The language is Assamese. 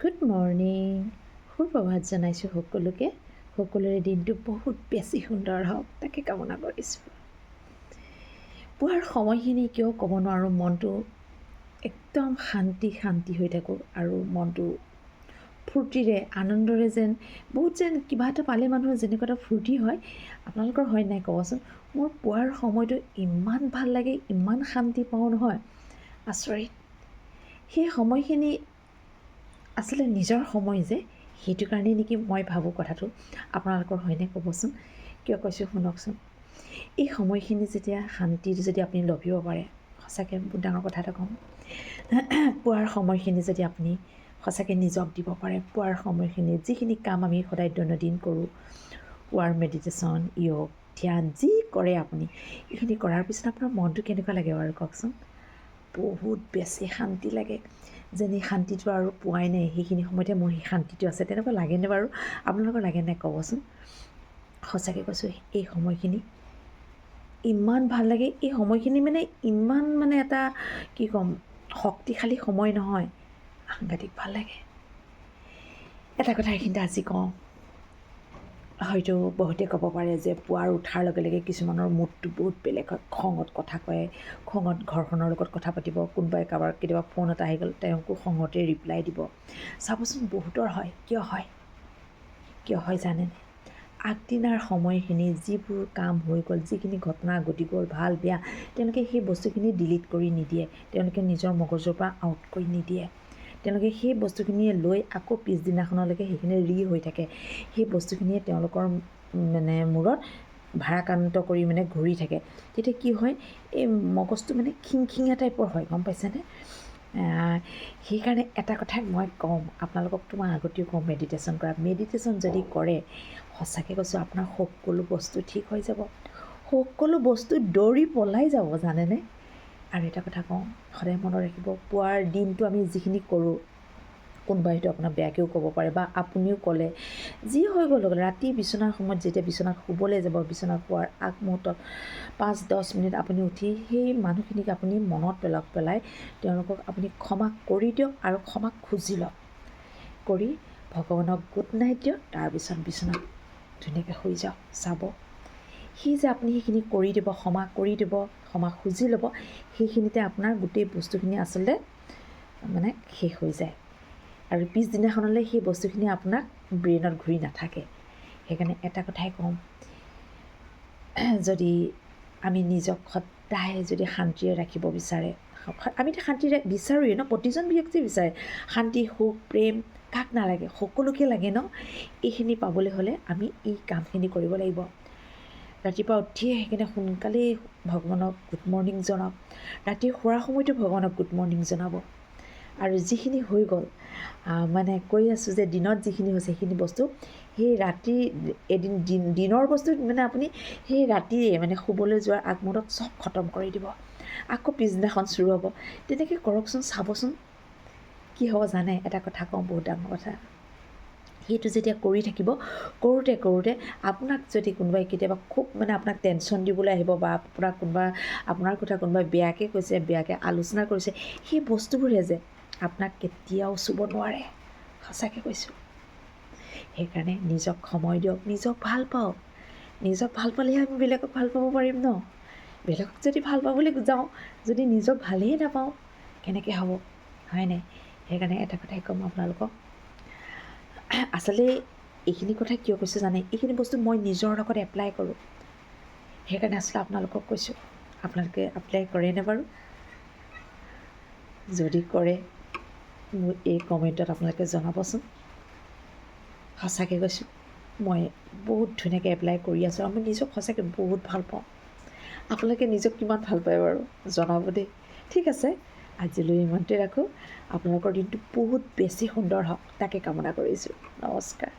গুড মৰ্ণিং, সুপ্ৰভাত জনাইছোঁ সকলোকে। সকলোৰে দিনটো বহুত বেছি সুন্দৰ হওক তাকে কামনা কৰিছোঁ। পুৱাৰ সময়খিনি কিয় ক'ব নোৱাৰোঁ, মনটো একদম শান্তি হৈ থাকোঁ আৰু মনটো ফূৰ্তিৰে আনন্দৰে যেন কিবা এটা পালে মানুহৰ যেনেকুৱা এটা ফূৰ্তি হয়, আপোনালোকৰ হয় নাই ক'বচোন। মোৰ পুৱাৰ সময়টো ইমান ভাল লাগে, ইমান শান্তি পাওঁ নহয়, আচৰিত। সেই সময়খিনি আচলতে নিজৰ সময় যে, সেইটো কাৰণেই নেকি মই ভাবোঁ কথাটো। আপোনালোকৰ হয়নে ক'বচোন, কিয় কৈছোঁ শুনকচোন। এই সময়খিনি যেতিয়া শান্তিত যদি আপুনি লভিব পাৰে, সঁচাকৈ বহুত ডাঙৰ কথা এটা ক'ম। পুৱাৰ সময়খিনি যদি আপুনি সঁচাকৈ নিজক দিব পাৰে, পুৱাৰ সময়খিনি যিখিনি কাম আমি সদায় দৈনন্দিন কৰোঁ, পুৱাৰ মেডিটেশ্যন, য়োগ, ধ্যান যি কৰে আপুনি, এইখিনি কৰাৰ পিছত আপোনাৰ মনটো কেনেকুৱা লাগে বাৰু কওকচোন। বহুত বেছি শান্তি লাগে, যেন এই শান্তিটো আৰু পোৱাই নাই, সেইখিনি সময়তে মোৰ সেই শান্তিটো আছে, তেনেকুৱা লাগেনে বাৰু? আপোনালোকৰ লাগে নাই ক'বচোন। সঁচাকৈ কৈছোঁ, এই সময়খিনি ইমান ভাল লাগে। এই সময়খিনি ইমান এটা কি ক'ম, শক্তিশালী সময় নহয়, সাংঘাতিক ভাল লাগে। এটা কথা এইখিনিতে আজি কওঁ, হয়তো বহুতে ক'ব পাৰে যে পুৱাৰ উঠাৰ লগে লগে কিছুমানৰ মুডটো বহুত বেলেগ হয়, খঙত কথা কয়, খঙত ঘৰখনৰ লগত কথা পাতিব, কোনোবাই কাৰোবাৰ কেতিয়াবা ফোন এটা আহি গ'ল তেওঁকো খঙতে ৰিপ্লাই দিব। চাবচোন বহুতৰ হয়। কিয় হয় জানেনে? আগদিনাৰ সময়খিনি যিবোৰ কাম হৈ গ'ল, যিখিনি ঘটনা ঘটি গ'ল, ভাল বেয়া, তেওঁলোকে সেই বস্তুখিনি ডিলিট কৰি নিদিয়ে, তেওঁলোকে নিজৰ মগজুৰ পৰা আউট কৰি নিদিয়ে। তেওঁলোকে সেই বস্তুখিনিয়ে লৈ আকৌ পিছদিনাখনলৈকে সেইখিনি হৈ থাকে। সেই বস্তুখিনিয়ে তেওঁলোকৰ মূৰত ভাৰাক্ৰান্ত কৰি ঘূৰি থাকে। তেতিয়া কি হয়, এই মগজটো খিংখিঙীয়া টাইপৰ হয়, গম পাইছেনে? সেইকাৰণে এটা কথাই মই কওঁ, আপোনালোককতো মই আগতেও কওঁ, মেডিটেশ্যন যদি কৰে, সঁচাকৈ কৈছোঁ আপোনাৰ সকলো বস্তু ঠিক হৈ যাব, সকলো বস্তু দৌৰি পলাই যাব, জানেনে? আৰু এটা কথা কওঁ, সদায় মনত ৰাখিব, পুৱাৰ দিনটো আমি যিখিনি কৰোঁ, কোনোবাই হয়তো আপোনাক বেয়াকৈও ক'ব পাৰে বা আপুনিও ক'লে, যি হৈ গ'ল ৰাতি বিচনাৰ সময়ত যেতিয়া বিচনাত শুবলৈ যাব, বিচনাত শুৱাৰ আগমুহূৰ্তত 5-10 মিনিট আপুনি উঠি সেই মানুহখিনিক আপুনি মনত পেলাই তেওঁলোকক আপুনি ক্ষমা কৰি দিয়ক আৰু ক্ষমা খুজি লওক। কৰি ভগৱানক গুড নাইট দিয়ক, তাৰপিছত বিচনাত ধুনীয়াকৈ শুই যাওক। চাব সেই যে আপুনি সেইখিনি কৰি দিব, ক্ষমা কৰি দিব, ক্ষমা খুজি ল'ব, সেইখিনিতে আপোনাৰ গোটেই বস্তুখিনি আচলতে শেষ হৈ যায়। আৰু পিছদিনাখনলৈ সেই বস্তুখিনি আপোনাক ব্ৰেইনত ঘূৰি নাথাকে। সেইকাৰণে এটা কথাই কওঁ, যদি আমি নিজক সদায় যদি শান্তিৰে ৰাখিব বিচাৰে, আমিতো শান্তি বিচাৰোঁৱেই ন, প্ৰতিজন ব্যক্তিয়ে বিচাৰে শান্তি, সুখ, প্ৰেম, কাক নালাগে, সকলোকে লাগে ন। এইখিনি পাবলৈ হ'লে আমি এই কামখিনি কৰিব লাগিব। ৰাতিপুৱা উঠিয়ে সেইকাৰণে সোনকালেই ভগৱানক গুড মৰ্ণিং জনাওক, ৰাতি শোৱাৰ সময়তো ভগৱানক গুড মৰ্ণিং জনাব। আৰু যিখিনি হৈ গ'ল, কৈ আছোঁ যে দিনত যিখিনি হৈছে সেইখিনি বস্তু সেই ৰাতি দিনৰ বস্তু আপুনি সেই ৰাতিয়ে শুবলৈ যোৱাৰ আগমুহূৰ্তত চব খতম কৰি দিব, আকৌ পিছদিনাখন চুৰু হ'ব। তেনেকৈ কৰকচোন, চাবচোন কি হ'ব জানে? এটা কথা কওঁ, বহুত ডাঙৰ কথা, সেইটো যেতিয়া কৰি থাকিব, কৰোঁতে আপোনাক যদি কোনোবাই কেতিয়াবা খুব আপোনাক টেনশ্যন দিবলৈ আহিব বা আপোনাৰ কথা কোনোবাই বেয়াকৈ কৈছে, বেয়াকৈ আলোচনা কৰিছে, সেই বস্তুবোৰে যে আপোনাক কেতিয়াও চুব নোৱাৰে, সঁচাকৈ কৈছোঁ। সেইকাৰণে নিজক সময় দিয়ক, নিজক ভাল পাওক। নিজক ভাল পালেহে আমি বেলেগক ভাল পাব পাৰিম ন। বেলেগক যদি ভাল পাবলৈ যাওঁ, যদি নিজক ভালেই নাপাওঁ, কেনেকৈ হ'ব, হয় নাই? সেইকাৰণে এটা কথাই ক'ম আপোনালোকক, আচলতে এইখিনি কথা কিয় কৈছোঁ জানে? এইখিনি বস্তু মই নিজৰ লগত এপ্লাই কৰোঁ, সেইকাৰণে আচলতে আপোনালোকক কৈছোঁ। আপোনালোকে এপ্লাই কৰেনে বাৰু? যদি কৰে, মোৰ এই কমেণ্টত আপোনালোকে জনাবচোন। সঁচাকৈ কৈছোঁ, মই বহুত ধুনীয়াকৈ এপ্লাই কৰি আছোঁ আৰু মই নিজক সঁচাকৈ বহুত ভাল পাওঁ। আপোনালোকে নিজক কিমান ভাল পায় বাৰু জনাব দেই। ঠিক আছে, আজিলৈ ইমানতে ৰাখোঁ। আপোনালোকৰ দিনটো বহুত বেছি সুন্দৰ হওক তাকে কামনা কৰিছোঁ। নমস্কাৰ।